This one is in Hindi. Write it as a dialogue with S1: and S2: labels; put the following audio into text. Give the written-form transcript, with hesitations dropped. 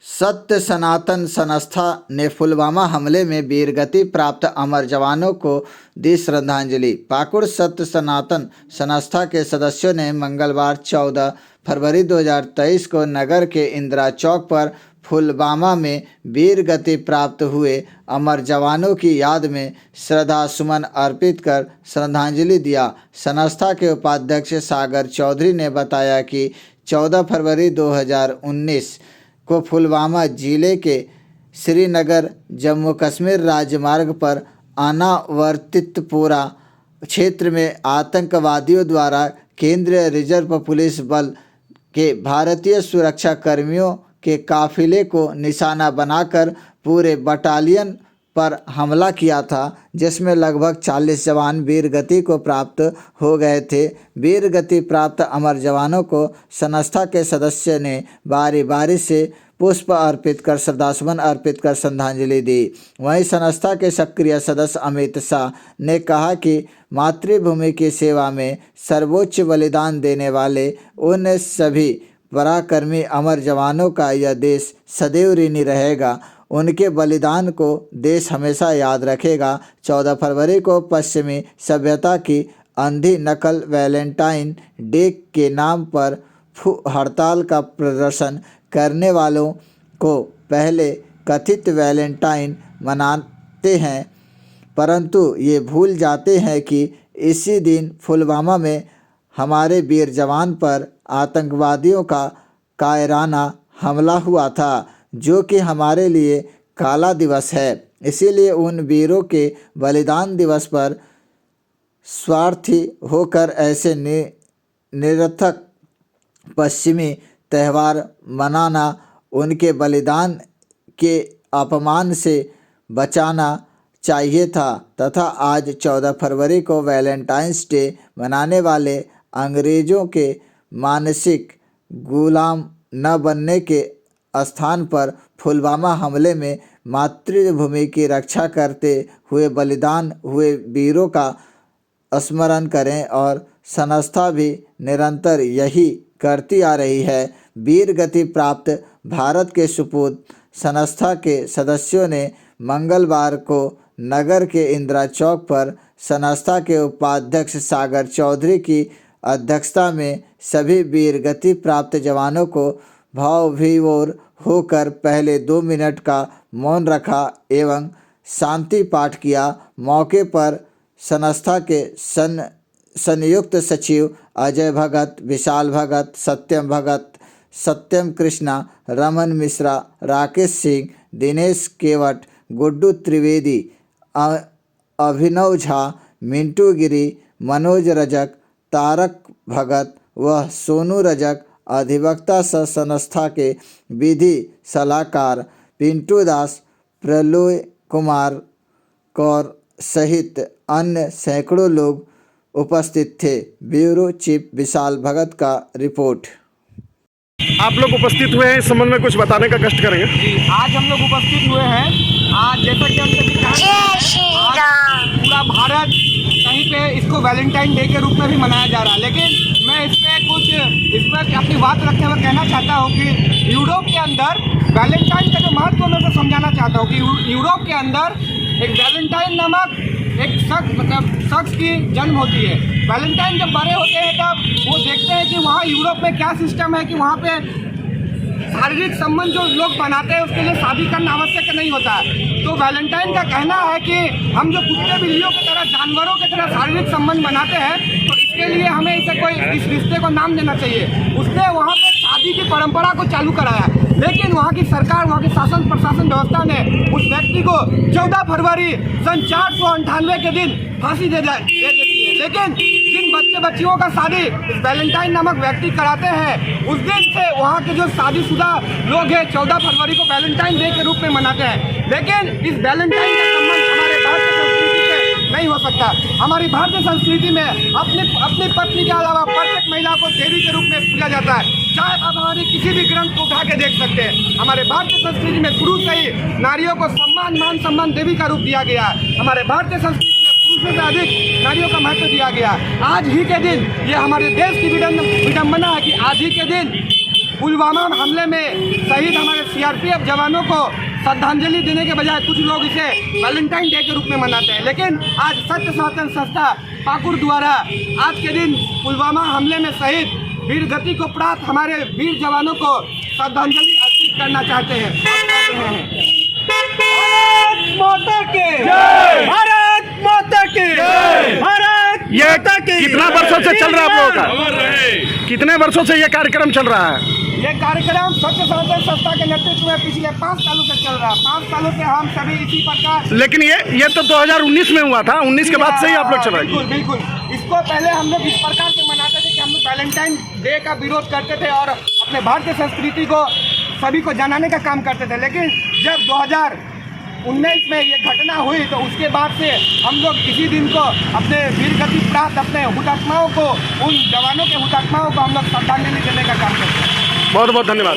S1: सत्य सनातन संस्था ने पुलवामा हमले में वीरगति प्राप्त अमर जवानों को दी श्रद्धांजलि। पाकुड़ सत्य सनातन संस्था के सदस्यों ने मंगलवार 14 फरवरी 2023 को नगर के इंदिरा चौक पर पुलवामा में वीरगति प्राप्त हुए अमर जवानों की याद में श्रद्धा सुमन अर्पित कर श्रद्धांजलि दिया। संस्था के उपाध्यक्ष सागर चौधरी ने बताया कि 14 फरवरी 2019 को पुलवामा जिले के श्रीनगर जम्मू कश्मीर राजमार्ग पर अनावर्तितपुरा क्षेत्र में आतंकवादियों द्वारा केंद्रीय रिजर्व पुलिस बल के भारतीय सुरक्षा कर्मियों के काफिले को निशाना बनाकर पूरे बटालियन पर हमला किया था, जिसमें लगभग 40 जवान वीरगति को प्राप्त हो गए थे। वीरगति प्राप्त अमर जवानों को संस्था के सदस्य ने बारी बारी से पुष्प अर्पित कर श्रद्धासुमन अर्पित कर श्रद्धांजलि दी। वहीं संस्था के सक्रिय सदस्य अमित शाह ने कहा कि मातृभूमि की सेवा में सर्वोच्च बलिदान देने वाले उन सभी पराक्रमी अमर जवानों का यह देश सदैव ऋणी रहेगा। उनके बलिदान को देश हमेशा याद रखेगा। 14 फरवरी को पश्चिमी सभ्यता की अंधी नकल वैलेंटाइन डे के नाम पर हड़ताल का प्रदर्शन करने वालों को पहले कथित वैलेंटाइन मनाते हैं, परंतु ये भूल जाते हैं कि इसी दिन पुलवामा में हमारे वीर जवान पर आतंकवादियों का कायराना हमला हुआ था, जो कि हमारे लिए काला दिवस है। इसीलिए उन वीरों के बलिदान दिवस पर स्वार्थी होकर ऐसे निरर्थक पश्चिमी त्यौहार मनाना उनके बलिदान के अपमान से बचाना चाहिए था तथा आज 14 फरवरी को वैलेंटाइंस डे मनाने वाले अंग्रेज़ों के मानसिक गुलाम न बनने के स्थान पर पुलवामा हमले में मातृभूमि की रक्षा करते हुए बलिदान हुए वीरों का स्मरण करें और संस्था भी निरंतर यही करती आ रही है। वीरगति प्राप्त भारत के सुपूत संस्था के सदस्यों ने मंगलवार को नगर के इंदिरा चौक पर संस्था के उपाध्यक्ष सागर चौधरी की अध्यक्षता में सभी वीरगति प्राप्त जवानों को भावविभोर होकर पहले 2 मिनट का मौन रखा एवं शांति पाठ किया। मौके पर संस्था के संयुक्त सचिव अजय भगत, विशाल भगत, सत्यम भगत, सत्यम कृष्णा, रमन मिश्रा, राकेश सिंह, दिनेश केवट, गुड्डू त्रिवेदी, अभिनव झा, मिंटू गिरी, मनोज रजक, तारक भगत व सोनू रजक, अधिवक्ता संस्था के विधि सलाहकार पिंटू दास, प्रलय कुमार कौर सहित अन्य सैकड़ों लोग उपस्थित थे। ब्यूरो चीफ विशाल भगत का रिपोर्ट।
S2: आप लोग उपस्थित हुए हैं, इस संबंध में कुछ बताने का कष्ट करेंगे।
S3: जी, आज हम लोग उपस्थित हुए हैं। आज जैसा कि हम सभी जानते हैं, पूरा भारत कहीं पे इसको वैलेंटाइन डे के रूप में भी मनाया जा रहा है, लेकिन मैं इस पर अपनी बात रखते हुए कहना चाहता हूँ कि यूरोप के अंदर वैलेंटाइन का जो महत्व मैं तो समझाना चाहता हूँ कि यूरोप के अंदर एक वैलेंटाइन नामक एक शख्स की जन्म होती है। वैलेंटाइन जब बड़े होते हैं तब वो देखते हैं कि वहाँ यूरोप में क्या सिस्टम है कि वहाँ पे शारीरिक संबंध जो लोग बनाते हैं उसके लिए शादी करना आवश्यक नहीं होता है। तो वैलेंटाइन का कहना है कि हम जो कुत्ते बिल्लियों की तरह जानवरों की तरह शारीरिक संबंध बनाते हैं, तो इसके लिए हमें इस रिश्ते को नाम देना चाहिए। उसने वहाँ पे शादी की परंपरा को चालू कराया, लेकिन वहाँ की सरकार, वहाँ की शासन प्रशासन व्यवस्था ने उस व्यक्ति को 14 फरवरी सन 498 के दिन फांसी दे देती है। लेकिन जिन बच्चे बच्चियों का शादी इस वैलेंटाइन नामक व्यक्ति कराते हैं, उस दिन से वहाँ के जो शादीशुदा लोग हैं 14 फरवरी को वैलेंटाइन डे के रूप में मनाते हैं। लेकिन इस वैलेंटाइन का संबंध हमारे भारतीय संस्कृति से नहीं हो सकता। हमारी भारतीय संस्कृति में अपनी पत्नी के अलावा प्रत्येक महिला को देवी के रूप में पूजा जाता है। चाहे आप हमारे किसी भी ग्रंथ को उठा के देख सकते हैं। हमारे भारतीय संस्कृति में शुरू से ही नारियों को सम्मान, मान सम्मान देवी का रूप दिया गया है। हमारे भारतीय संस्कृति में पुरुषों से अधिक नारियों का महत्व दिया गया। आज ही के दिन ये हमारे देश की विडंबना है कि आज ही के दिन पुलवामा हमले में शहीद हमारे सीआरपीएफ जवानों को श्रद्धांजलि देने के बजाय कुछ लोग इसे वैलेंटाइन डे के रूप में मनाते हैं। लेकिन आज सत्य सनातन संस्था पाकुड़ द्वारा आज के दिन पुलवामा हमले में शहीद वीर गति को प्राप्त हमारे वीर जवानों को श्रद्धांजलि अर्पित करना चाहते हैं। भारत माता के जय, भारत माता के जय, भारत
S2: ये कितना वर्षों से चल रहा है आप लोगों का? कितने वर्षों से ये कार्यक्रम चल रहा है?
S3: ये कार्यक्रम सत्य सनातन संस्था के नेतृत्व में पिछले 5 सालों से चल रहा है। 5 सालों से हम सभी इसी प्रकार।
S2: लेकिन ये तो 2019 में हुआ था, 19 के बाद से ही आप लोग चल रहे हैं।
S3: बिल्कुल। इसको पहले हम लोग इस प्रकार से मनाते थे कि हम लोग वैलेंटाइन डे का विरोध करते थे और अपने भारतीय संस्कृति को सभी को जनाने का काम करते थे। लेकिन जब 2019 में ये घटना हुई तो उसके बाद से हम लोग इसी दिन को अपने वीर गति प्राप्त अपने हुतात्माओं को, उन जवानों के हुतात्माओं को हम लोग श्रद्धांजलि देने का काम करते हैं।
S2: बहुत बहुत धन्यवाद।